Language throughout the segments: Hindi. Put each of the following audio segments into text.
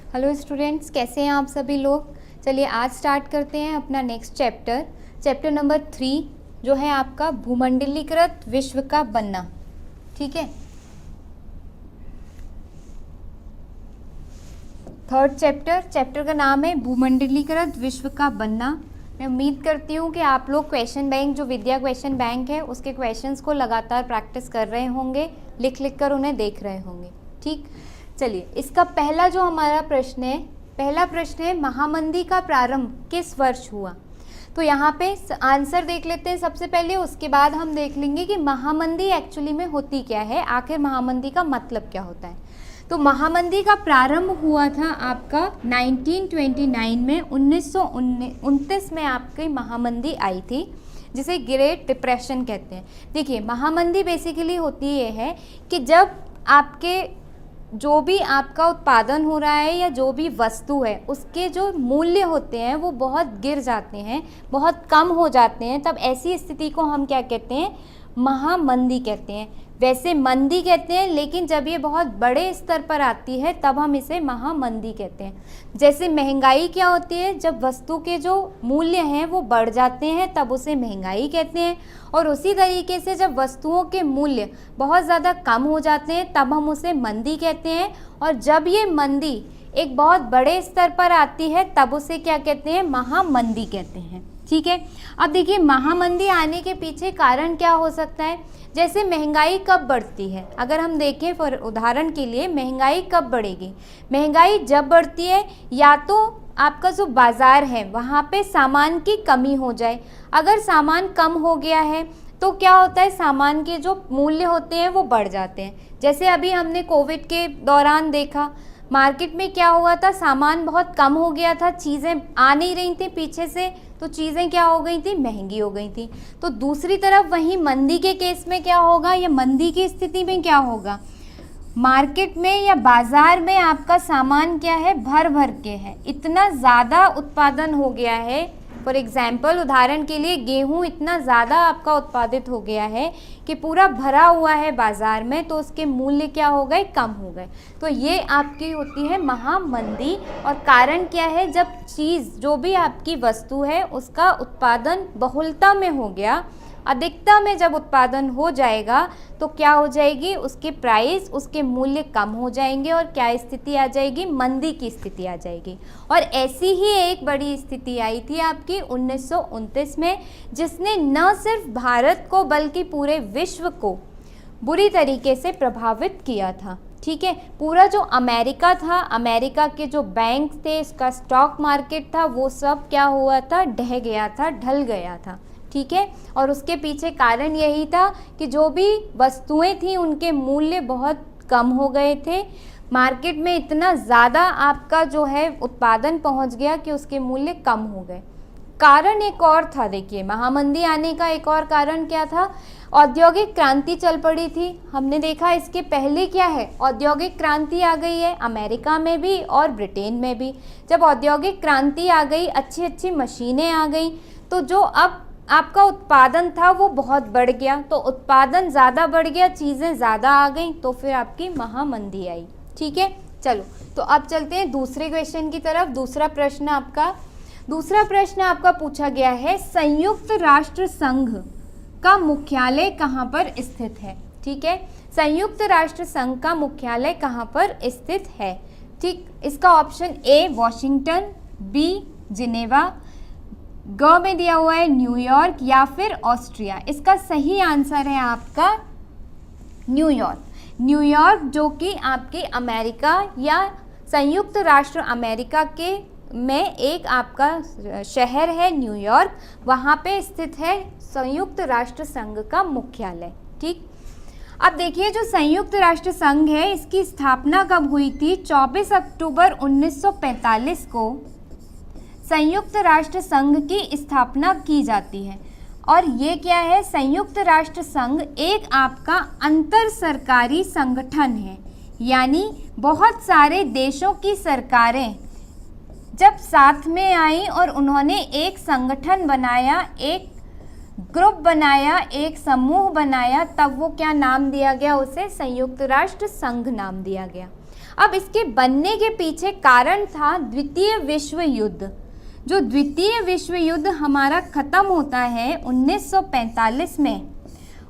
हेलो स्टूडेंट्स, कैसे हैं आप सभी लोग। चलिए आज स्टार्ट करते हैं अपना नेक्स्ट चैप्टर नंबर 3 जो है आपका भूमंडलीकृत विश्व का बनना। ठीक है, थर्ड चैप्टर का नाम है भूमंडलीकृत विश्व का बनना। मैं उम्मीद करती हूँ कि आप लोग क्वेश्चन बैंक जो विद्या क्वेश्चन बैंक है उसके क्वेश्चंस को लगातार प्रैक्टिस कर रहे होंगे, लिख कर उन्हें देख रहे होंगे। ठीक, चलिए इसका पहला जो हमारा पहला प्रश्न है महामंदी का प्रारंभ किस वर्ष हुआ। तो यहाँ पे आंसर देख लेते हैं सबसे पहले, उसके बाद हम देख लेंगे कि महामंदी एक्चुअली में होती क्या है, आखिर महामंदी का मतलब क्या होता है। तो महामंदी का प्रारंभ हुआ था आपका 1929 में, 1929 में आपकी महामंदी आई थी जिसे ग्रेट डिप्रेशन कहते हैं। देखिए महामंदी बेसिकली होती ये है कि जब आपके जो भी आपका उत्पादन हो रहा है या जो भी वस्तु है उसके जो मूल्य होते हैं वो बहुत गिर जाते हैं, बहुत कम हो जाते हैं, तब ऐसी स्थिति को हम क्या कहते हैं, महामंदी कहते हैं। वैसे मंदी कहते हैं, लेकिन जब ये बहुत बड़े स्तर पर आती है तब हम इसे महामंदी कहते हैं। जैसे महंगाई क्या होती है, जब वस्तु के जो मूल्य हैं वो बढ़ जाते हैं तब उसे महंगाई कहते हैं, और उसी तरीके से जब वस्तुओं के मूल्य बहुत ज़्यादा कम हो जाते हैं तब हम उसे मंदी कहते हैं, और जब ये मंदी एक बहुत बड़े स्तर पर आती है तब उसे क्या कहते हैं, महामंदी कहते हैं। ठीक है, अब देखिए महामंदी आने के पीछे कारण क्या हो सकता है। जैसे महंगाई कब बढ़ती है, अगर हम देखें फॉर उदाहरण के लिए महंगाई कब बढ़ेगी, महंगाई जब बढ़ती है या तो आपका जो बाज़ार है वहाँ पे सामान की कमी हो जाए। अगर सामान कम हो गया है तो क्या होता है, सामान के जो मूल्य होते हैं वो बढ़ जाते हैं। जैसे अभी हमने कोविड के दौरान देखा मार्केट में क्या हुआ था, सामान बहुत कम हो गया था, चीज़ें आ नहीं रही थी पीछे से, तो चीज़ें क्या हो गई थी, महंगी हो गई थी। तो दूसरी तरफ वहीं मंदी के केस में क्या होगा, या मंदी की स्थिति में क्या होगा, मार्केट में या बाज़ार में आपका सामान क्या है, भर भर के है, इतना ज़्यादा उत्पादन हो गया है। फॉर एग्जाम्पल उदाहरण के लिए गेहूं इतना ज़्यादा आपका उत्पादित हो गया है कि पूरा भरा हुआ है बाज़ार में, तो उसके मूल्य क्या हो गए, कम हो गए। तो ये आपकी होती है महामंदी। और कारण क्या है, जब चीज़ जो भी आपकी वस्तु है उसका उत्पादन बहुलता में हो गया, अधिकता में जब उत्पादन हो जाएगा तो क्या हो जाएगी, उसके प्राइस, उसके मूल्य कम हो जाएंगे और क्या स्थिति आ जाएगी, मंदी की स्थिति आ जाएगी। और ऐसी ही एक बड़ी स्थिति आई थी आपकी 1929 में, जिसने न सिर्फ भारत को बल्कि पूरे विश्व को बुरी तरीके से प्रभावित किया था। ठीक है, पूरा जो अमेरिका था, अमेरिका के जो बैंक थे, इसका स्टॉक मार्केट था, वो सब क्या हुआ था, ढह गया था, ढल गया था। ठीक है, और उसके पीछे कारण यही था कि जो भी वस्तुएं थी उनके मूल्य बहुत कम हो गए थे, मार्केट में इतना ज़्यादा आपका जो है उत्पादन पहुंच गया कि उसके मूल्य कम हो गए। कारण एक और था, देखिए महामंदी आने का एक और कारण क्या था, औद्योगिक क्रांति चल पड़ी थी। हमने देखा इसके पहले क्या है, औद्योगिक क्रांति आ गई है अमेरिका में भी और ब्रिटेन में भी। जब औद्योगिक क्रांति आ गई, अच्छी अच्छी मशीनें आ गई, तो जो अब आपका उत्पादन था वो बहुत बढ़ गया, तो उत्पादन ज़्यादा बढ़ गया, चीज़ें ज़्यादा आ गई, तो फिर आपकी महामंदी आई। ठीक है, चलो तो अब चलते हैं दूसरे क्वेश्चन की तरफ। दूसरा प्रश्न आपका पूछा गया है, संयुक्त राष्ट्र संघ का मुख्यालय कहाँ पर स्थित है। ठीक है, संयुक्त राष्ट्र संघ का मुख्यालय कहाँ पर स्थित है। ठीक, इसका option A Washington, B Geneva, ग में दिया हुआ है न्यूयॉर्क, या फिर ऑस्ट्रिया। इसका सही आंसर है आपका न्यूयॉर्क, जो कि आपके अमेरिका या संयुक्त राष्ट्र अमेरिका के में एक आपका शहर है न्यूयॉर्क, वहाँ पे स्थित है संयुक्त राष्ट्र संघ का मुख्यालय। ठीक, अब देखिए जो संयुक्त राष्ट्र संघ है इसकी स्थापना कब हुई थी, 24 अक्टूबर 1945 को संयुक्त राष्ट्र संघ की स्थापना की जाती है। और ये क्या है, संयुक्त राष्ट्र संघ एक आपका अंतर सरकारी संगठन है, यानी बहुत सारे देशों की सरकारें जब साथ में आई और उन्होंने एक संगठन बनाया, एक ग्रुप बनाया, एक समूह बनाया, तब वो क्या नाम दिया गया, उसे संयुक्त राष्ट्र संघ नाम दिया गया। अब इसके बनने के पीछे कारण था द्वितीय विश्व युद्ध। जो द्वितीय विश्व युद्ध हमारा ख़त्म होता है 1945 में,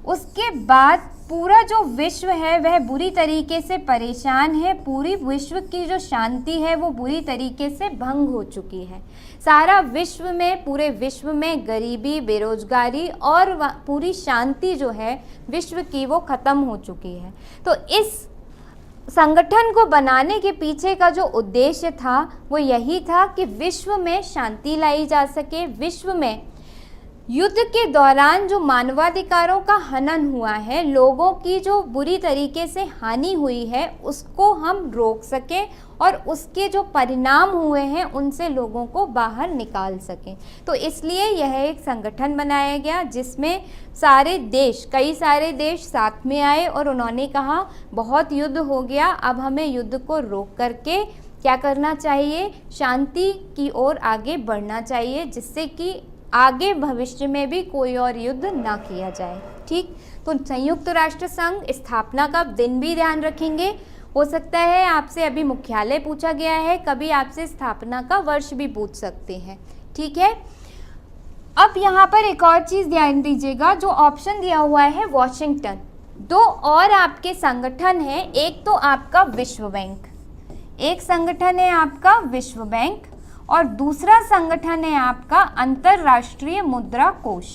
उसके बाद पूरा जो विश्व है वह बुरी तरीके से परेशान है। पूरी विश्व की जो शांति है वो बुरी तरीके से भंग हो चुकी है। सारा विश्व में, पूरे विश्व में गरीबी, बेरोजगारी और पूरी शांति जो है विश्व की वो ख़त्म हो चुकी है। तो इस संगठन को बनाने के पीछे का जो उद्देश्य था वो यही था कि विश्व में शांति लाई जा सके, विश्व में युद्ध के दौरान जो मानवाधिकारों का हनन हुआ है, लोगों की जो बुरी तरीके से हानि हुई है, उसको हम रोक सकें और उसके जो परिणाम हुए हैं उनसे लोगों को बाहर निकाल सकें। तो इसलिए यह एक संगठन बनाया गया जिसमें सारे देश, कई सारे देश साथ में आए और उन्होंने कहा बहुत युद्ध हो गया, अब हमें युद्ध को रोक करके क्या करना चाहिए, शांति की ओर आगे बढ़ना चाहिए, जिससे कि आगे भविष्य में भी कोई और युद्ध ना किया जाए। ठीक, तो संयुक्त राष्ट्र संघ स्थापना का दिन भी ध्यान रखेंगे। हो सकता है आपसे अभी मुख्यालय पूछा गया है, कभी आपसे स्थापना का वर्ष भी पूछ सकते हैं। ठीक है, अब यहाँ पर एक और चीज़ ध्यान दीजिएगा, जो ऑप्शन दिया हुआ है वॉशिंगटन, दो और आपके संगठन हैं। एक तो आपका विश्व बैंक, एक संगठन है आपका विश्व बैंक और दूसरा संगठन है आपका अंतर्राष्ट्रीय मुद्रा कोष।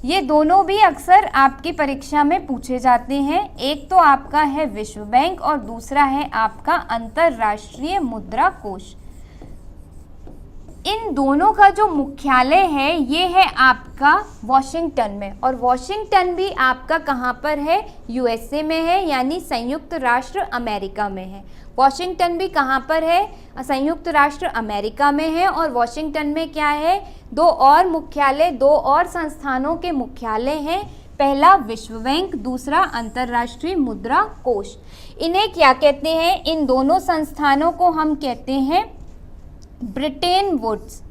ये दोनों भी अक्सर आपकी परीक्षा में पूछे जाते हैं। एक तो आपका है विश्व बैंक और दूसरा है आपका अंतर्राष्ट्रीय मुद्रा कोष। इन दोनों का जो मुख्यालय है ये है आपका वॉशिंगटन में, और वॉशिंगटन भी आपका कहाँ पर है, यूएसए में है, यानी संयुक्त राष्ट्र अमेरिका में है। वॉशिंगटन भी कहाँ पर है, संयुक्त राष्ट्र अमेरिका में है। और वॉशिंगटन में क्या है, दो और मुख्यालय, दो और संस्थानों के मुख्यालय हैं। पहला विश्व बैंक, दूसरा अंतर्राष्ट्रीय मुद्रा कोष। इन्हें क्या कहते हैं, इन दोनों संस्थानों को हम कहते हैं ब्रिटेन वुड्स,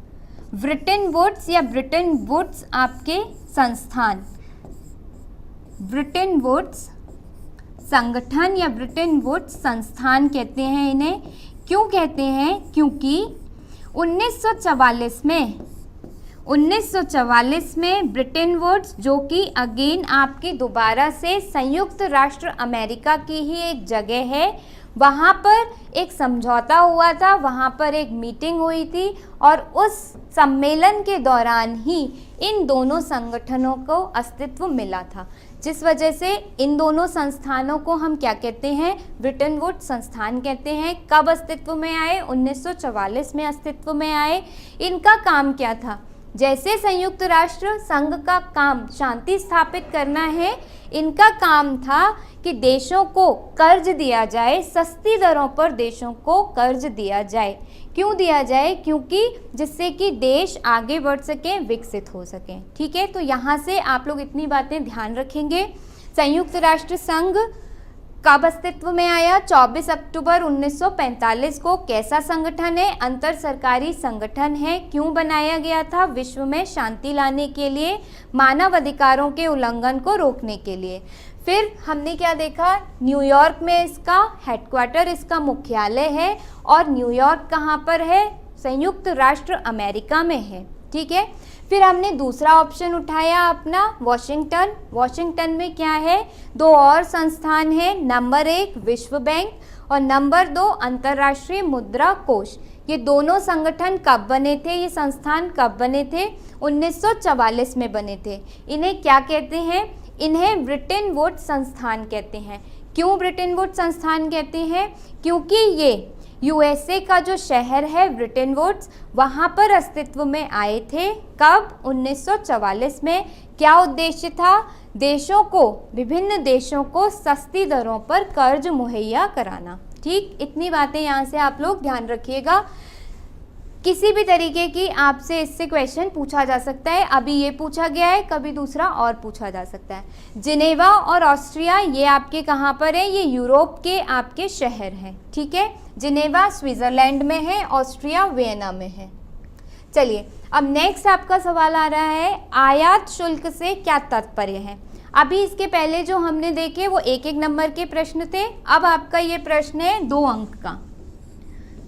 ब्रिटेन वुड्स या ब्रिटेन वुड्स आपके संस्थान, ब्रिटेन वुड्स संगठन या ब्रिटेन वुड्स संस्थान कहते हैं इन्हें। क्यों कहते हैं, क्योंकि 1944 में ब्रिटेन वुड्स, जो कि अगेन आपकी दोबारा से संयुक्त राष्ट्र अमेरिका की ही एक जगह है, वहाँ पर एक समझौता हुआ था, वहाँ पर एक मीटिंग हुई थी और उस सम्मेलन के दौरान ही इन दोनों संगठनों को अस्तित्व मिला था, जिस वजह से इन दोनों संस्थानों को हम क्या कहते हैं, ब्रिटेन वुड्स संस्थान कहते हैं। कब अस्तित्व में आए, 1944 में अस्तित्व में आए। इनका काम क्या था, जैसे संयुक्त राष्ट्र संघ का काम शांति स्थापित करना है, इनका काम था कि देशों को कर्ज दिया जाए, सस्ती दरों पर देशों को कर्ज दिया जाए। क्यों दिया जाए, क्योंकि जिससे कि देश आगे बढ़ सकें, विकसित हो सकें। ठीक है, तो यहाँ से आप लोग इतनी बातें ध्यान रखेंगे। संयुक्त राष्ट्र संघ कब अस्तित्व में आया, 24 अक्टूबर 1945 को। कैसा संगठन है, अंतर सरकारी संगठन है। क्यों बनाया गया था, विश्व में शांति लाने के लिए, मानव अधिकारों के उल्लंघन को रोकने के लिए। फिर हमने क्या देखा, न्यूयॉर्क में इसका हेडक्वार्टर, इसका मुख्यालय है। और न्यूयॉर्क कहाँ पर है, संयुक्त राष्ट्र अमेरिका में है। ठीक है, फिर हमने दूसरा ऑप्शन उठाया अपना वॉशिंगटन। वॉशिंगटन में क्या है, दो और संस्थान हैं, नंबर 1 विश्व बैंक और नंबर 2 अंतर्राष्ट्रीय मुद्रा कोष। ये दोनों संगठन कब बने थे, ये संस्थान कब बने थे, 1944 में बने थे। इन्हें क्या कहते हैं, इन्हें ब्रिटेन वुड्स संस्थान कहते हैं। क्यों ब्रिटेन वुड्स संस्थान कहते हैं, क्योंकि ये यूएसए का जो शहर है ब्रिटेन वुड्स, वहाँ पर अस्तित्व में आए थे। कब, 1944 में। क्या उद्देश्य था, देशों को, विभिन्न देशों को सस्ती दरों पर कर्ज मुहैया कराना। ठीक, इतनी बातें यहाँ से आप लोग ध्यान रखिएगा। किसी भी तरीके की आपसे इससे क्वेश्चन पूछा जा सकता है। अभी ये पूछा गया है, कभी दूसरा और पूछा जा सकता है। जिनेवा और ऑस्ट्रिया ये आपके कहाँ पर है, ये यूरोप के आपके शहर हैं। ठीक है, जिनेवा स्विट्जरलैंड में है, ऑस्ट्रिया वियना में है। चलिए अब नेक्स्ट आपका सवाल आ रहा है, आयात शुल्क से क्या तात्पर्य है। अभी इसके पहले जो हमने देखे वो एक एक नंबर के प्रश्न थे, अब आपका ये प्रश्न है 2 अंक का,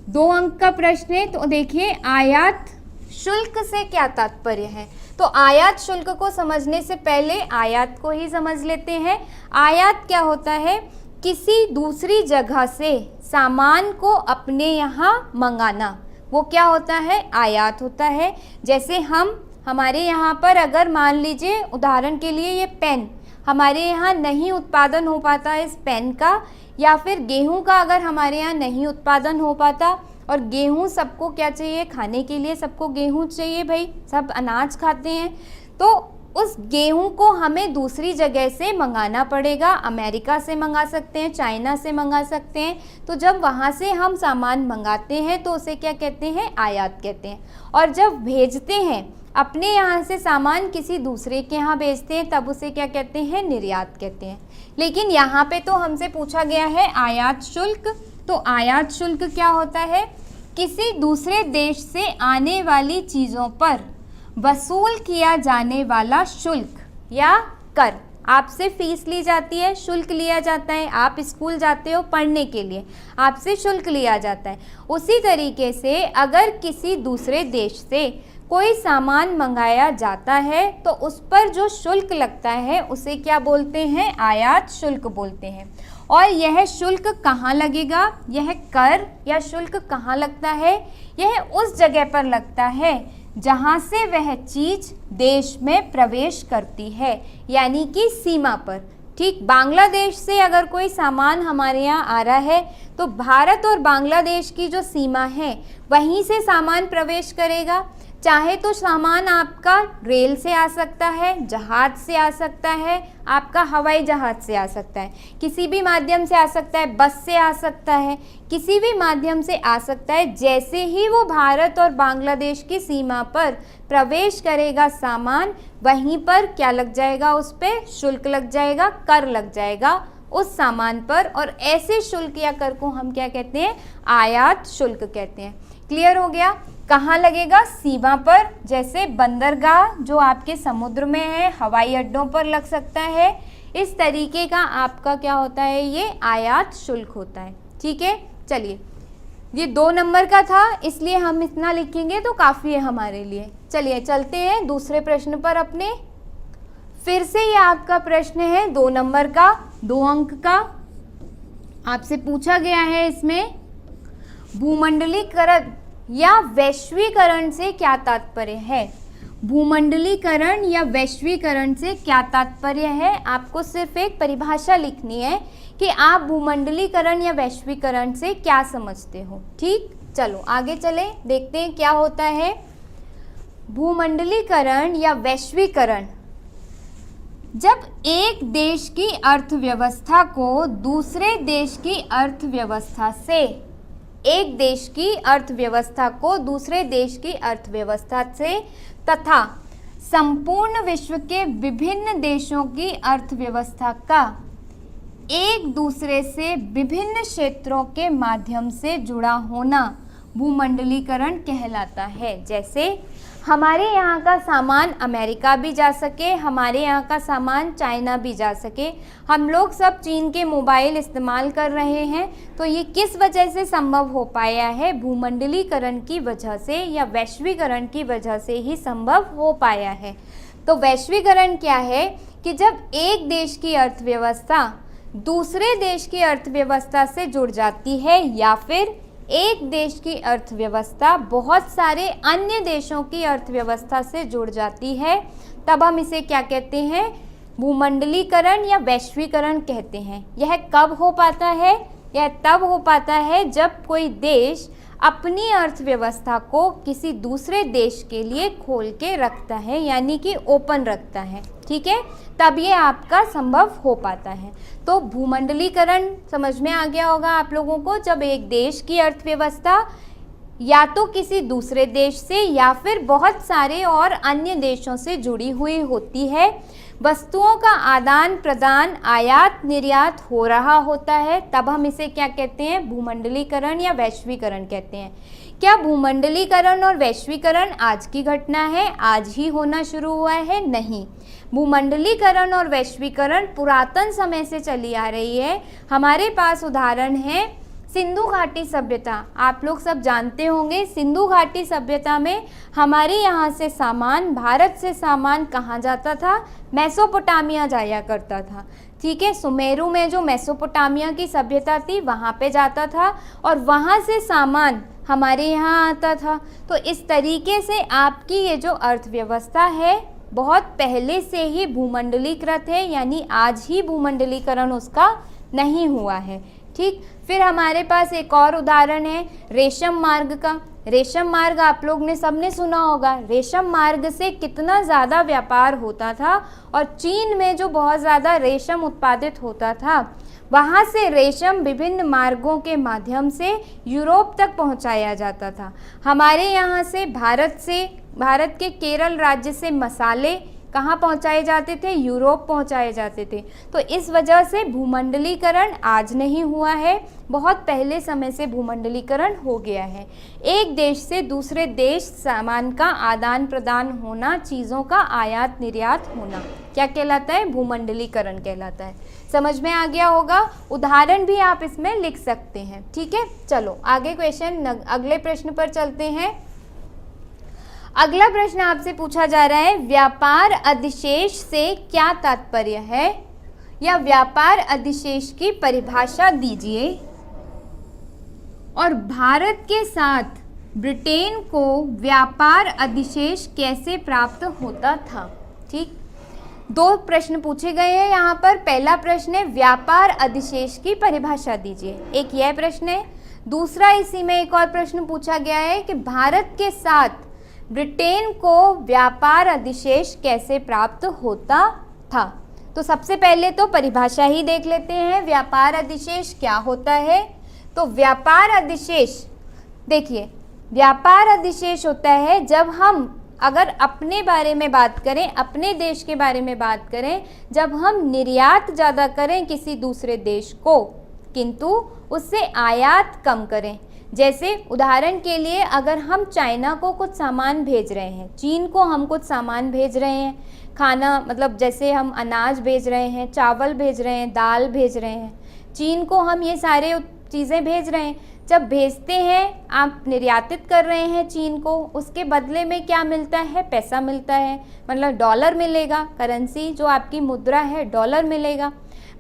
2 अंक का प्रश्न है। तो देखिए आयात शुल्क से क्या तात्पर्य है। तो आयात शुल्क को समझने से पहले आयात को ही समझ लेते हैं। आयात क्या होता है, किसी दूसरी जगह से सामान को अपने यहाँ मंगाना, वो क्या होता है, आयात होता है। जैसे हमारे यहाँ पर अगर मान लीजिए उदाहरण के लिए ये पेन हमारे यहाँ नहीं उत्पादन हो पाता इस पेन का, या फिर गेहूं का अगर हमारे यहाँ नहीं उत्पादन हो पाता, और गेहूं सबको क्या चाहिए, खाने के लिए सबको गेहूं चाहिए भाई, सब अनाज खाते हैं, तो उस गेहूं को हमें दूसरी जगह से मंगाना पड़ेगा। अमेरिका से मंगा सकते हैं, चाइना से मंगा सकते हैं। तो जब वहाँ से हम सामान मंगाते हैं तो उसे क्या कहते हैं, आयात कहते हैं। और जब भेजते हैं अपने यहाँ से सामान किसी दूसरे के यहाँ भेजते हैं तब उसे क्या कहते हैं, निर्यात कहते हैं। लेकिन यहाँ पे तो हमसे पूछा गया है आयात शुल्क। तो आयात शुल्क क्या होता है, किसी दूसरे देश से आने वाली चीज़ों पर वसूल किया जाने वाला शुल्क या कर। आपसे फीस ली जाती है, शुल्क लिया जाता है, आप स्कूल जाते हो पढ़ने के लिए, आपसे शुल्क लिया जाता है। उसी तरीके से अगर किसी दूसरे देश से कोई सामान मंगाया जाता है तो उस पर जो शुल्क लगता है उसे क्या बोलते हैं, आयात शुल्क बोलते हैं। और यह शुल्क कहाँ लगेगा, यह कर या शुल्क कहाँ लगता है, यह उस जगह पर लगता है जहाँ से वह चीज़ देश में प्रवेश करती है, यानी कि सीमा पर। ठीक, बांग्लादेश से अगर कोई सामान हमारे यहाँ आ रहा है तो भारत और बांग्लादेश की जो सीमा है वहीं से सामान प्रवेश करेगा। चाहे तो सामान आपका रेल से आ सकता है, जहाज से आ सकता है, आपका हवाई जहाज से आ सकता है, किसी भी माध्यम से आ सकता है, बस से आ सकता है, किसी भी माध्यम से आ सकता है। जैसे ही वो भारत और बांग्लादेश की सीमा पर प्रवेश करेगा सामान, वहीं पर क्या लग जाएगा, उस पर शुल्क लग जाएगा, कर लग जाएगा उस सामान पर। और ऐसे शुल्क या कर को हम क्या कहते हैं, आयात शुल्क कहते हैं। क्लियर हो गया। कहाँ लगेगा, सीमा पर, जैसे बंदरगाह जो आपके समुद्र में है, हवाई अड्डों पर लग सकता है। इस तरीके का आपका क्या होता है, ये आयात शुल्क होता है। ठीक है, चलिए ये 2 नंबर का था इसलिए हम इतना लिखेंगे तो काफ़ी है हमारे लिए। चलिए चलते हैं दूसरे प्रश्न पर अपने। फिर से ये आपका प्रश्न है 2 नंबर का, 2 अंक का। आपसे पूछा गया है इसमें भूमंडलीकरण या वैश्वीकरण से क्या तात्पर्य है। भूमंडलीकरण या वैश्वीकरण से क्या तात्पर्य है, आपको सिर्फ एक परिभाषा लिखनी है कि आप भूमंडलीकरण या वैश्वीकरण से क्या समझते हो। ठीक, चलो आगे चले, देखते हैं क्या होता है। भूमंडलीकरण या वैश्वीकरण, जब एक देश की अर्थव्यवस्था को दूसरे देश की अर्थव्यवस्था से, एक देश की अर्थव्यवस्था को दूसरे देश की अर्थव्यवस्था से तथा संपूर्ण विश्व के विभिन्न देशों की अर्थव्यवस्था का एक दूसरे से विभिन्न क्षेत्रों के माध्यम से जुड़ा होना भूमंडलीकरण कहलाता है। जैसे हमारे यहाँ का सामान अमेरिका भी जा सके, हमारे यहाँ का सामान चाइना भी जा सके। हम लोग सब चीन के मोबाइल इस्तेमाल कर रहे हैं, तो ये किस वजह से संभव हो पाया है, भूमंडलीकरण की वजह से या वैश्वीकरण की वजह से ही संभव हो पाया है। तो वैश्वीकरण क्या है कि जब एक देश की अर्थव्यवस्था दूसरे देश की अर्थव्यवस्था से जुड़ जाती है या फिर एक देश की अर्थव्यवस्था बहुत सारे अन्य देशों की अर्थव्यवस्था से जुड़ जाती है, तब हम इसे क्या कहते हैं, भूमंडलीकरण या वैश्वीकरण कहते हैं। यह कब हो पाता है, यह तब हो पाता है जब कोई देश अपनी अर्थव्यवस्था को किसी दूसरे देश के लिए खोल के रखता है, यानी कि ओपन रखता है। ठीक है, तब ये आपका संभव हो पाता है। तो भूमंडलीकरण समझ में आ गया होगा आप लोगों को, जब एक देश की अर्थव्यवस्था या तो किसी दूसरे देश से या फिर बहुत सारे और अन्य देशों से जुड़ी हुई होती है। वस्तुओं का आदान प्रदान आयात निर्यात हो रहा होता है, तब हम इसे क्या कहते हैं, भूमंडलीकरण या वैश्वीकरण कहते हैं। क्या भूमंडलीकरण और वैश्वीकरण आज की घटना है, आज ही होना शुरू हुआ है? नहीं, भूमंडलीकरण और वैश्वीकरण पुरातन समय से चली आ रही है। हमारे पास उदाहरण है सिंधु घाटी सभ्यता। आप लोग सब जानते होंगे सिंधु घाटी सभ्यता में हमारे यहाँ से सामान, भारत से सामान कहाँ जाता था, मेसोपोटामिया जाया करता था। ठीक है, सुमेरु में जो मेसोपोटामिया की सभ्यता थी वहाँ पे जाता था और वहाँ से सामान हमारे यहाँ आता था। तो इस तरीके से आपकी ये जो अर्थव्यवस्था है बहुत पहले से ही भूमंडलीकृत है, यानी आज ही भूमंडलीकरण उसका नहीं हुआ है। ठीक, फिर हमारे पास एक और उदाहरण है रेशम मार्ग का। रेशम मार्ग आप लोग ने सबने सुना होगा। रेशम मार्ग से कितना ज़्यादा व्यापार होता था और चीन में जो बहुत ज़्यादा रेशम उत्पादित होता था, वहाँ से रेशम विभिन्न मार्गों के माध्यम से यूरोप तक पहुँचाया जाता था। हमारे यहाँ से भारत के केरल राज्य से मसाले कहाँ पहुँचाए जाते थे, यूरोप पहुँचाए जाते थे। तो इस वजह से भूमंडलीकरण आज नहीं हुआ है, बहुत पहले समय से भूमंडलीकरण हो गया है। एक देश से दूसरे देश सामान का आदान प्रदान होना, चीज़ों का आयात निर्यात होना क्या कहलाता है, भूमंडलीकरण कहलाता है। समझ में आ गया होगा। उदाहरण भी आप इसमें लिख सकते हैं। ठीक है, चलो आगे क्वेश्चन, अगले प्रश्न पर चलते हैं। अगला प्रश्न आपसे पूछा जा रहा है व्यापार अधिशेष से क्या तात्पर्य है, या व्यापार अधिशेष की परिभाषा दीजिए। और भारत के साथ ब्रिटेन को व्यापार अधिशेष कैसे प्राप्त होता था। ठीक, दो प्रश्न पूछे गए हैं यहाँ पर। पहला प्रश्न है व्यापार अधिशेष की परिभाषा दीजिए, एक यह प्रश्न है। दूसरा इसी में एक और प्रश्न पूछा गया है कि भारत के साथ ब्रिटेन को व्यापार अधिशेष कैसे प्राप्त होता था। तो सबसे पहले तो परिभाषा ही देख लेते हैं, व्यापार अधिशेष क्या होता है। तो व्यापार अधिशेष, देखिए व्यापार अधिशेष होता है जब हम, अगर अपने बारे में बात करें, अपने देश के बारे में बात करें, जब हम निर्यात ज़्यादा करें किसी दूसरे देश को किंतु उससे आयात कम करें। जैसे उदाहरण के लिए अगर हम चाइना को कुछ सामान भेज रहे हैं, चीन को हम कुछ सामान भेज रहे हैं, खाना मतलब जैसे हम अनाज भेज रहे हैं, चावल भेज रहे हैं, दाल भेज रहे हैं, चीन को हम ये सारे चीज़ें भेज रहे हैं। जब भेजते हैं, आप निर्यातित कर रहे हैं चीन को, उसके बदले में क्या मिलता है, पैसा मिलता है, मतलब डॉलर मिलेगा, करेंसी जो आपकी मुद्रा है डॉलर मिलेगा।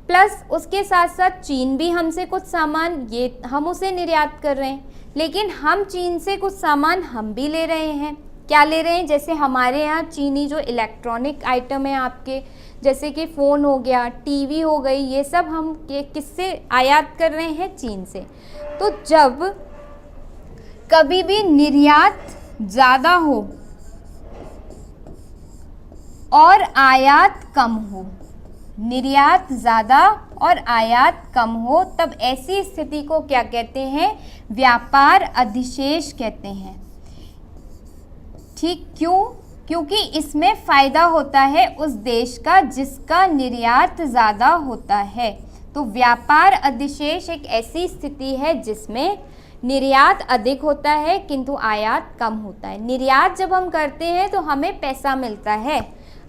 प्लस उसके साथ साथ चीन भी हमसे कुछ सामान, ये हम उसे निर्यात कर रहे हैं, लेकिन हम चीन से कुछ सामान हम भी ले रहे हैं। क्या ले रहे हैं, जैसे हमारे यहाँ चीनी जो इलेक्ट्रॉनिक आइटम है आपके, जैसे कि फ़ोन हो गया, टीवी हो गई, ये सब हम किससे आयात कर रहे हैं, चीन से। तो जब कभी भी निर्यात ज़्यादा हो और आयात कम हो, निर्यात ज़्यादा और आयात कम हो, तब ऐसी स्थिति को क्या कहते हैं, व्यापार अधिशेष कहते हैं। ठीक, क्यों, क्योंकि इसमें फ़ायदा होता है उस देश का जिसका निर्यात ज़्यादा होता है। तो व्यापार अधिशेष एक ऐसी स्थिति है जिसमें निर्यात अधिक होता है किंतु आयात कम होता है। निर्यात जब हम करते हैं तो हमें पैसा मिलता है,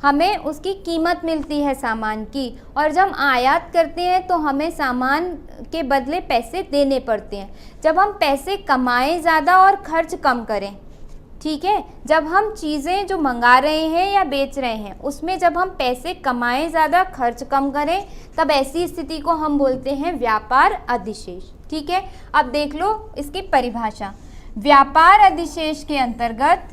हमें उसकी कीमत मिलती है सामान की, और जब आयात करते हैं तो हमें सामान के बदले पैसे देने पड़ते हैं। जब हम पैसे कमाएं ज़्यादा और खर्च कम करें, ठीक है, जब हम चीज़ें जो मंगा रहे हैं या बेच रहे हैं उसमें जब हम पैसे कमाएं ज़्यादा खर्च कम करें, तब ऐसी स्थिति को हम बोलते हैं व्यापार अधिशेष। ठीक है, अब देख लो इसकी परिभाषा। व्यापार अधिशेष के अंतर्गत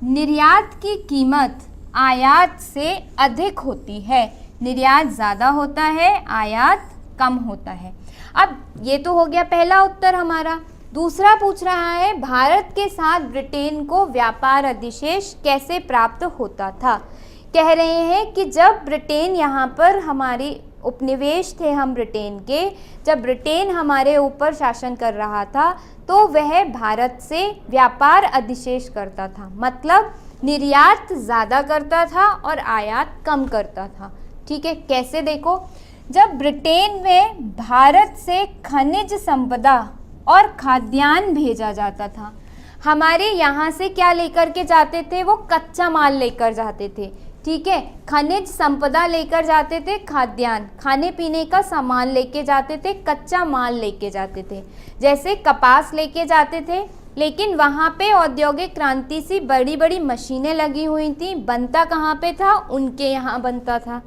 निर्यात की कीमत आयात से अधिक होती है, निर्यात ज़्यादा होता है, आयात कम होता है। अब ये तो हो गया पहला उत्तर हमारा। दूसरा पूछ रहा है भारत के साथ ब्रिटेन को व्यापार अधिशेष कैसे प्राप्त होता था। कह रहे हैं कि जब ब्रिटेन यहाँ पर, हमारी उपनिवेश थे हम ब्रिटेन के, जब ब्रिटेन हमारे ऊपर शासन कर रहा था तो वह भारत से व्यापार अधिशेष करता था, मतलब निर्यात ज़्यादा करता था और आयात कम करता था। ठीक है, कैसे देखो, जब ब्रिटेन में भारत से खनिज संपदा और खाद्यान्न भेजा जाता था, हमारे यहाँ से क्या लेकर के जाते थे, वो कच्चा माल लेकर जाते थे, ठीक है, खनिज संपदा लेकर जाते थे, खाद्यान्न खाने पीने का सामान लेके जाते थे, कच्चा माल लेके जाते थे, जैसे कपास लेके जाते थे। लेकिन वहाँ पे औद्योगिक क्रांति सी बड़ी बड़ी मशीनें लगी हुई थी। बनता कहाँ पे था, उनके यहाँ बनता था,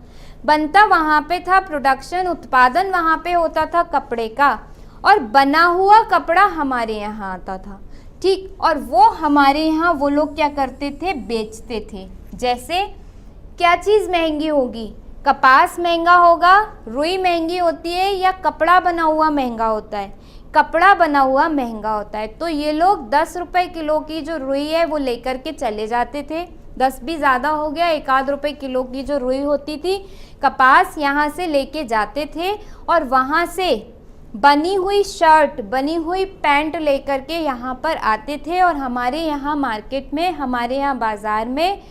बनता वहाँ पे था, प्रोडक्शन उत्पादन वहाँ पे होता था कपड़े का, और बना हुआ कपड़ा हमारे यहाँ आता था, ठीक। और वो हमारे यहाँ वो लोग क्या करते थे, बेचते थे। जैसे क्या चीज़ महंगी होगी, कपास महंगा होगा, रुई महंगी होती है, या कपड़ा बना हुआ महंगा होता है, कपड़ा बना हुआ महंगा होता है। तो ये लोग 10 रुपये किलो की जो रुई है वो लेकर के चले जाते थे, 10 भी ज़्यादा हो गया, 1 रुपये किलो की जो रुई होती थी, कपास यहाँ से लेके जाते थे, और वहाँ से बनी हुई शर्ट, बनी हुई पैंट लेकर के यहाँ पर आते थे, और हमारे यहाँ मार्केट में, हमारे यहाँ बाज़ार में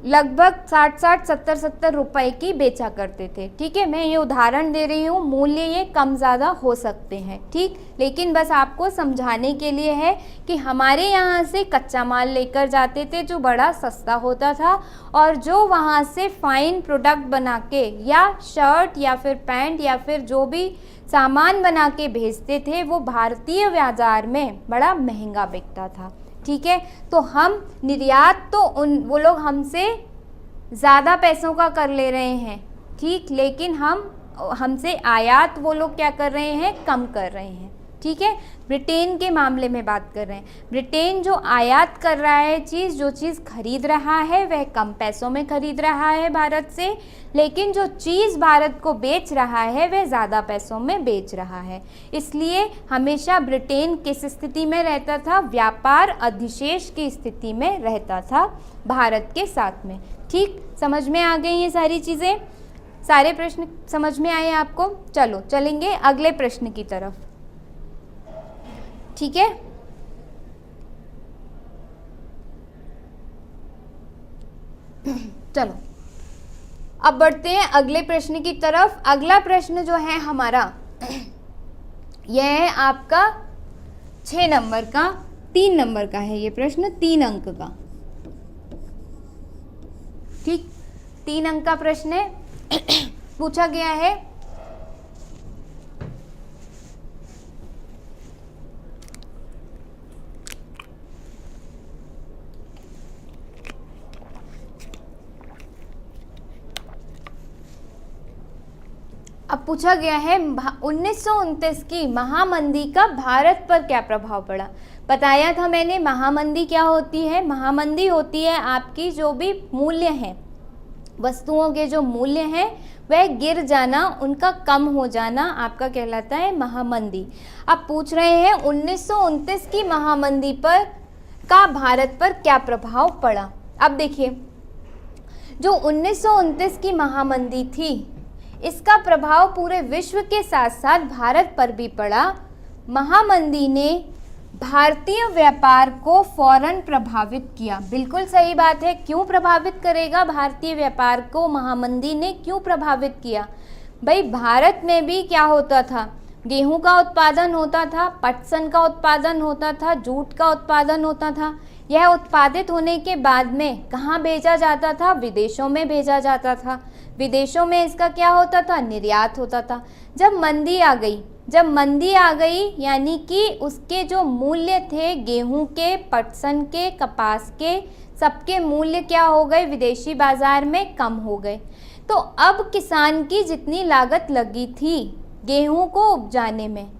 लगभग 60-60, 70-70 रुपए की बेचा करते थे, ठीक है। मैं ये उदाहरण दे रही हूँ, मूल्य ये कम ज़्यादा हो सकते हैं, ठीक, लेकिन बस आपको समझाने के लिए है कि हमारे यहाँ से कच्चा माल लेकर जाते थे जो बड़ा सस्ता होता था, और जो वहाँ से फाइन प्रोडक्ट बना के, या शर्ट या फिर पैंट या फिर जो भी सामान बना के भेजते थे, वो भारतीय बाजार में बड़ा महंगा बिकता था, ठीक है। तो हम निर्यात तो वो लोग हमसे ज़्यादा पैसों का कर ले रहे हैं, ठीक, लेकिन हमसे आयात वो लोग क्या कर रहे हैं, कम कर रहे हैं, ठीक है। ब्रिटेन के मामले में बात कर रहे हैं, ब्रिटेन जो आयात कर रहा है चीज़, जो चीज़ खरीद रहा है वह कम पैसों में खरीद रहा है भारत से, लेकिन जो चीज़ भारत को बेच रहा है वह ज़्यादा पैसों में बेच रहा है। इसलिए हमेशा ब्रिटेन किस स्थिति में रहता था, व्यापार अधिशेष की स्थिति में रहता था भारत के साथ में, ठीक। समझ में आ गई ये सारी चीज़ें, सारे प्रश्न समझ में आए आपको। चलो चलेंगे अगले प्रश्न की तरफ, ठीक है। चलो अब बढ़ते हैं अगले प्रश्न की तरफ। अगला प्रश्न जो है हमारा, यह है आपका 6 नंबर का, 3 नंबर का है ये प्रश्न, 3 अंक का, ठीक, 3 अंक का प्रश्न है। पूछा गया है, अब पूछा गया है 1929 की महामंदी का भारत पर क्या प्रभाव पड़ा। बताया था मैंने महामंदी क्या होती है। महामंदी होती है आपकी जो भी मूल्य हैं, वस्तुओं के जो मूल्य हैं वह गिर जाना, उनका कम हो जाना आपका कहलाता है महामंदी। अब पूछ रहे हैं 1929 की महामंदी पर का भारत पर क्या प्रभाव पड़ा। अब देखिए, जो 1929 की महामंदी थी, इसका प्रभाव पूरे विश्व के साथ साथ भारत पर भी पड़ा। महामंदी ने भारतीय व्यापार को फौरन प्रभावित किया। बिल्कुल सही बात है, क्यों प्रभावित करेगा भारतीय व्यापार को महामंदी ने, क्यों प्रभावित किया भाई। भारत में भी क्या होता था, गेहूं का उत्पादन होता था, पटसन का उत्पादन होता था, जूट का उत्पादन होता था। यह उत्पादित होने के बाद में कहाँ भेजा जाता था, विदेशों में भेजा जाता था। विदेशों में इसका क्या होता था, निर्यात होता था। जब मंदी आ गई यानी कि उसके जो मूल्य थे गेहूं के, पटसन के, कपास के, सबके मूल्य क्या हो गए, विदेशी बाजार में कम हो गए। तो अब किसान की जितनी लागत लगी थी गेहूं को उपजाने में,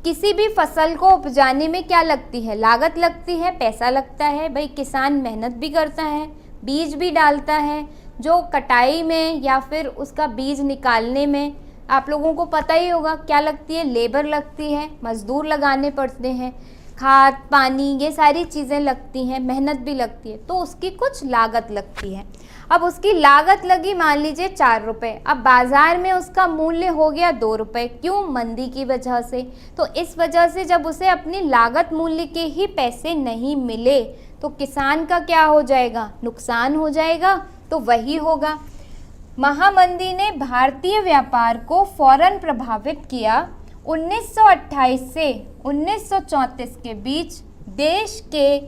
किसी भी फसल को उपजाने में क्या लगती है, लागत लगती है, पैसा लगता है भाई। किसान मेहनत भी करता है, बीज भी डालता है, जो कटाई में या फिर उसका बीज निकालने में आप लोगों को पता ही होगा क्या लगती है, लेबर लगती है, मजदूर लगाने पड़ते हैं, खाद पानी ये सारी चीज़ें लगती हैं, मेहनत भी लगती है, तो उसकी कुछ लागत लगती है। अब उसकी लागत लगी मान लीजिए 4 रुपये, अब बाज़ार में उसका मूल्य हो गया 2 रुपये। क्यों, मंदी की वजह से। तो इस वजह से जब उसे अपनी लागत मूल्य के ही पैसे नहीं मिले तो किसान का क्या हो जाएगा, नुकसान हो जाएगा। तो वही होगा, महामंदी ने भारतीय व्यापार को फौरन प्रभावित किया। 1928 से 1934 के बीच देश के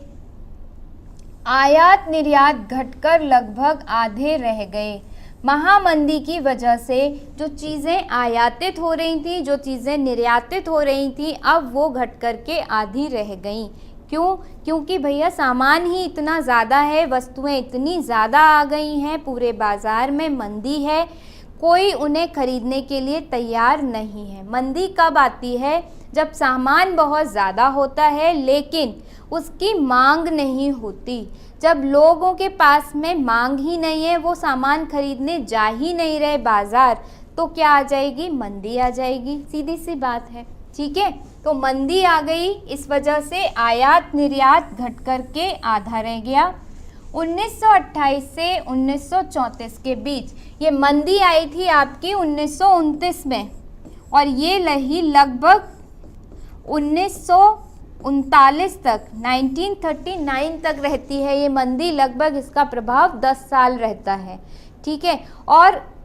आयात निर्यात घटकर लगभग आधे रह गए। महामंदी की वजह से जो चीज़ें आयातित हो रही थी, जो चीज़ें निर्यातित हो रही थी, अब वो घट कर के आधी रह गई। क्यों? क्योंकि भैया सामान ही इतना ज़्यादा है, वस्तुएं इतनी ज़्यादा आ गई हैं, पूरे बाज़ार में मंदी है, कोई उन्हें खरीदने के लिए तैयार नहीं है। मंदी कब आती है? जब सामान बहुत ज़्यादा होता है लेकिन उसकी मांग नहीं होती। जब लोगों के पास में मांग ही नहीं है, वो सामान खरीदने जा ही नहीं रहे बाज़ार, तो क्या आ जाएगी? मंदी आ जाएगी। सीधी सी बात है, ठीक है। तो मंदी आ गई, इस वजह से आयात निर्यात घट कर के आधा रह गया। 1928 से 1934 के बीच ये मंदी आई थी आपकी 1929 में, और ये रही लगभग 1939 तक, 1939 तक रहती है ये मंदी। लगभग इसका प्रभाव 10 साल रहता है, ठीक है। और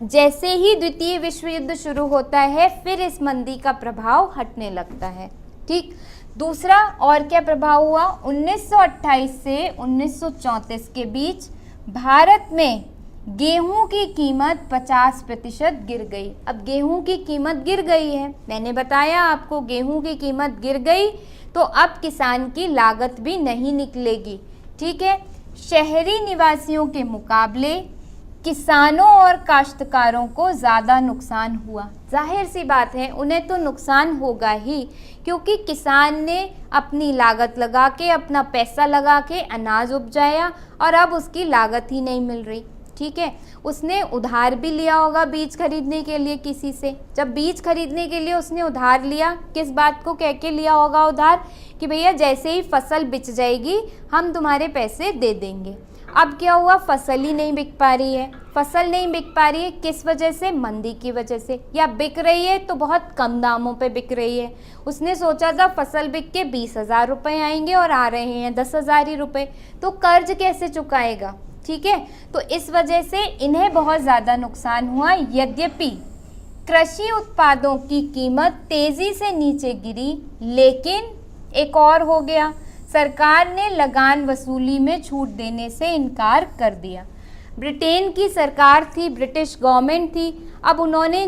जैसे ही द्वितीय विश्व युद्ध शुरू होता है फिर इस मंदी का प्रभाव हटने लगता है, ठीक। दूसरा और क्या प्रभाव हुआ? 1928 से 1934 के बीच भारत में गेहूं की कीमत 50% गिर गई। अब गेहूं की कीमत गिर गई है, मैंने बताया आपको, गेहूं की कीमत गिर गई तो अब किसान की लागत भी नहीं निकलेगी, ठीक है। शहरी निवासियों के मुकाबले किसानों और काश्तकारों को ज़्यादा नुकसान हुआ। जाहिर सी बात है, उन्हें तो नुकसान होगा ही, क्योंकि किसान ने अपनी लागत लगा के, अपना पैसा लगा के अनाज उपजाया और अब उसकी लागत ही नहीं मिल रही, ठीक है। उसने उधार भी लिया होगा बीज खरीदने के लिए किसी से। जब बीज खरीदने के लिए उसने उधार लिया, किस बात को कह के लिया होगा उधार? कि भैया जैसे ही फसल बिच जाएगी हम तुम्हारे पैसे दे देंगे। अब क्या हुआ? फसल ही नहीं बिक पा रही है। फसल नहीं बिक पा रही है किस वजह से? मंदी की वजह से। या बिक रही है तो बहुत कम दामों पे बिक रही है। उसने सोचा था फसल बिक के 20,000 रुपये आएंगे और आ रहे हैं 10,000 ही रुपये, तो कर्ज कैसे चुकाएगा, ठीक है। तो इस वजह से इन्हें बहुत ज़्यादा नुकसान हुआ। यद्यपि कृषि उत्पादों की कीमत तेज़ी से नीचे गिरी, लेकिन एक और हो गया, सरकार ने लगान वसूली में छूट देने से इनकार कर दिया। ब्रिटेन की सरकार थी, ब्रिटिश गवर्नमेंट थी, अब उन्होंने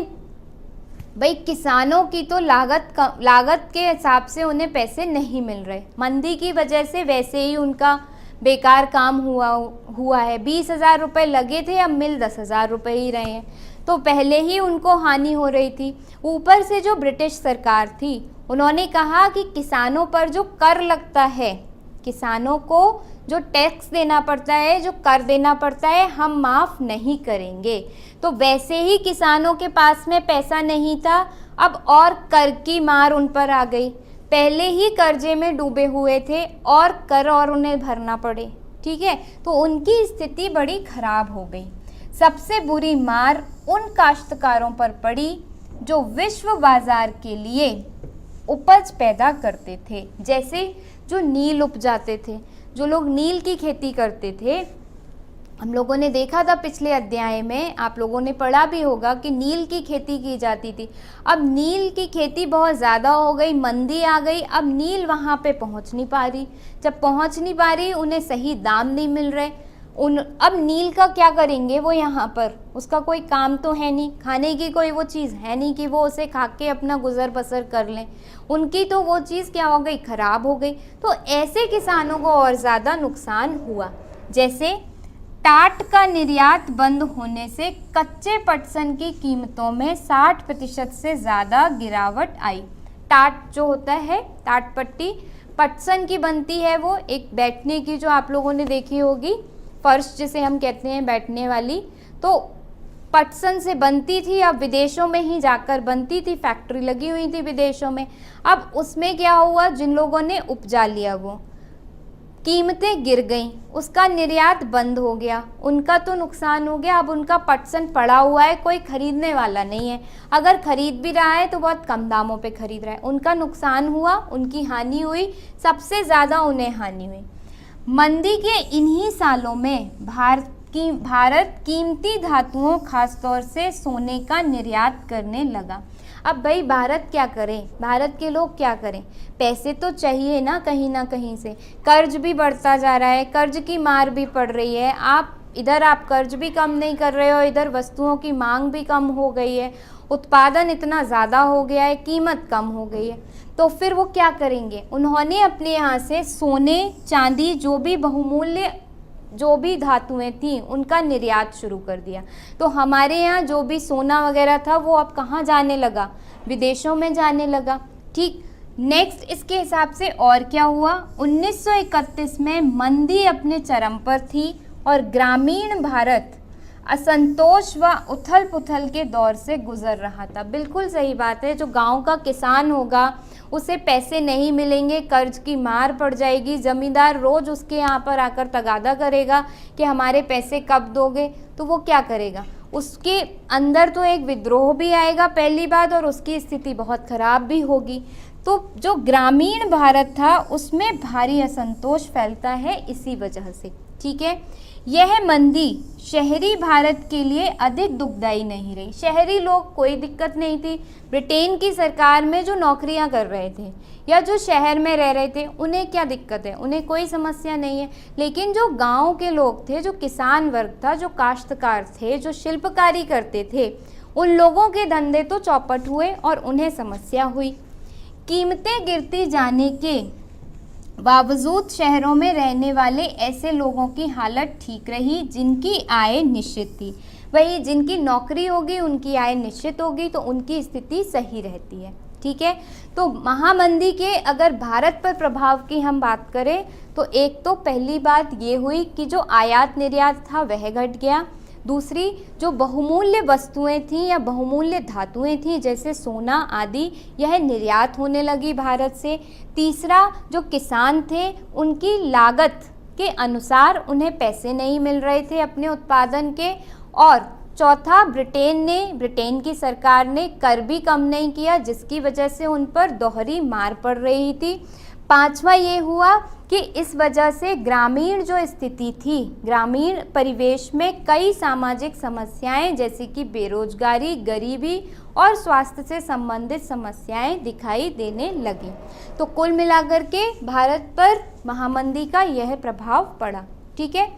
भाई किसानों की तो लागत के हिसाब से उन्हें पैसे नहीं मिल रहे, मंदी की वजह से वैसे ही उनका बेकार काम हुआ है। 20,000 रुपये लगे थे, अब मिल 10,000 रुपये ही रहे हैं, तो पहले ही उनको हानि हो रही थी। ऊपर से जो ब्रिटिश सरकार थी उन्होंने कहा कि किसानों पर जो कर लगता है, किसानों को जो टैक्स देना पड़ता है, जो कर देना पड़ता है, हम माफ़ नहीं करेंगे। तो वैसे ही किसानों के पास में पैसा नहीं था, अब और कर की मार उन पर आ गई। पहले ही कर्जे में डूबे हुए थे और कर और उन्हें भरना पड़े, ठीक है। तो उनकी स्थिति बड़ी खराब हो गई। सबसे बुरी मार उन काश्तकारों पर पड़ी जो विश्व बाजार के लिए उपज पैदा करते थे, जैसे जो नील उपजाते थे, जो लोग नील की खेती करते थे। हम लोगों ने देखा था पिछले अध्याय में, आप लोगों ने पढ़ा भी होगा कि नील की खेती की जाती थी। अब नील की खेती बहुत ज़्यादा हो गई, मंदी आ गई, अब नील वहाँ पे पहुँच नहीं पा रही। जब पहुँच नहीं पा रही, उन्हें सही दाम नहीं मिल रहे। अब नील का क्या करेंगे वो? यहाँ पर उसका कोई काम तो है नहीं, खाने की कोई वो चीज़ है नहीं कि वो उसे खा के अपना गुजर बसर कर लें। उनकी तो वो चीज़ क्या हो गई? खराब हो गई। तो ऐसे किसानों को और ज़्यादा नुकसान हुआ। जैसे टाट का निर्यात बंद होने से कच्चे पटसन की कीमतों में 60% से ज़्यादा गिरावट आई। टाट जो होता है, टाट पट्टी पटसन की बनती है, वो एक बैठने की, जो आप लोगों ने देखी होगी, फर्श जिसे हम कहते हैं बैठने वाली, तो पटसन से बनती थी। अब विदेशों में ही जाकर बनती थी, फैक्ट्री लगी हुई थी विदेशों में। अब उसमें क्या हुआ? जिन लोगों ने उपजा लिया वो कीमतें गिर गईं, उसका निर्यात बंद हो गया, उनका तो नुकसान हो गया। अब उनका पटसन पड़ा हुआ है, कोई खरीदने वाला नहीं है, अगर खरीद भी रहा है तो बहुत कम दामों पे खरीद रहा है। उनका नुकसान हुआ, उनकी हानि हुई, सबसे ज़्यादा उन्हें हानि हुई। मंदी के इन्हीं सालों में कि भारत कीमती धातुओं खासतौर से सोने का निर्यात करने लगा। अब भाई भारत क्या करें, भारत के लोग क्या करें, पैसे तो चाहिए ना कहीं से। कर्ज भी बढ़ता जा रहा है, कर्ज की मार भी पड़ रही है। आप कर्ज भी कम नहीं कर रहे हो, इधर वस्तुओं की मांग भी कम हो गई है, उत्पादन इतना ज़्यादा हो गया है, कीमत कम हो गई है। तो फिर वो क्या करेंगे, उन्होंने अपने यहाँ से सोने चांदी जो भी धातुएं थी उनका निर्यात शुरू कर दिया। तो हमारे यहाँ जो भी सोना वगैरह था वो अब कहाँ जाने लगा, विदेशों में जाने लगा। ठीक, नेक्स्ट इसके हिसाब से और क्या हुआ, 1931 में मंदी अपने चरम पर थी और ग्रामीण भारत असंतोष व उथल पुथल के दौर से गुजर रहा था। बिल्कुल सही बात है, जो गांव का किसान होगा उसे पैसे नहीं मिलेंगे, कर्ज की मार पड़ जाएगी, ज़मींदार रोज़ उसके यहाँ पर आकर तगादा करेगा कि हमारे पैसे कब दोगे, तो वो क्या करेगा, उसके अंदर तो एक विद्रोह भी आएगा पहली बात, और उसकी स्थिति बहुत ख़राब भी होगी। तो जो ग्रामीण भारत था उसमें भारी असंतोष फैलता है इसी वजह से। ठीक है, यह मंदी शहरी भारत के लिए अधिक दुखदाई नहीं रही। शहरी लोग कोई दिक्कत नहीं थी, ब्रिटेन की सरकार में जो नौकरियां कर रहे थे या जो शहर में रह रहे थे उन्हें क्या दिक्कत है, उन्हें कोई समस्या नहीं है। लेकिन जो गांव के लोग थे, जो किसान वर्ग था, जो काश्तकार थे, जो शिल्पकारी करते थे, उन लोगों के धंधे तो चौपट हुए और उन्हें समस्या हुई। कीमतें गिरती जाने के बावजूद शहरों में रहने वाले ऐसे लोगों की हालत ठीक रही जिनकी आय निश्चित थी। वही जिनकी नौकरी होगी उनकी आय निश्चित होगी तो उनकी स्थिति सही रहती है। ठीक है, तो महामंदी के अगर भारत पर प्रभाव की हम बात करें तो एक तो पहली बात ये हुई कि जो आयात निर्यात था वह घट गया। दूसरी, जो बहुमूल्य वस्तुएं थीं या बहुमूल्य धातुएं थीं जैसे सोना आदि, यह निर्यात होने लगी भारत से। तीसरा, जो किसान थे उनकी लागत के अनुसार उन्हें पैसे नहीं मिल रहे थे अपने उत्पादन के। और चौथा, ब्रिटेन की सरकार ने कर भी कम नहीं किया जिसकी वजह से उन पर दोहरी मार पड़ रही थी। पांचवा ये हुआ कि इस वजह से ग्रामीण जो स्थिति थी, ग्रामीण परिवेश में कई सामाजिक समस्याएं जैसे कि बेरोजगारी, गरीबी और स्वास्थ्य से संबंधित समस्याएं दिखाई देने लगी। तो कुल मिलाकर के भारत पर महामंदी का यह प्रभाव पड़ा। ठीक है।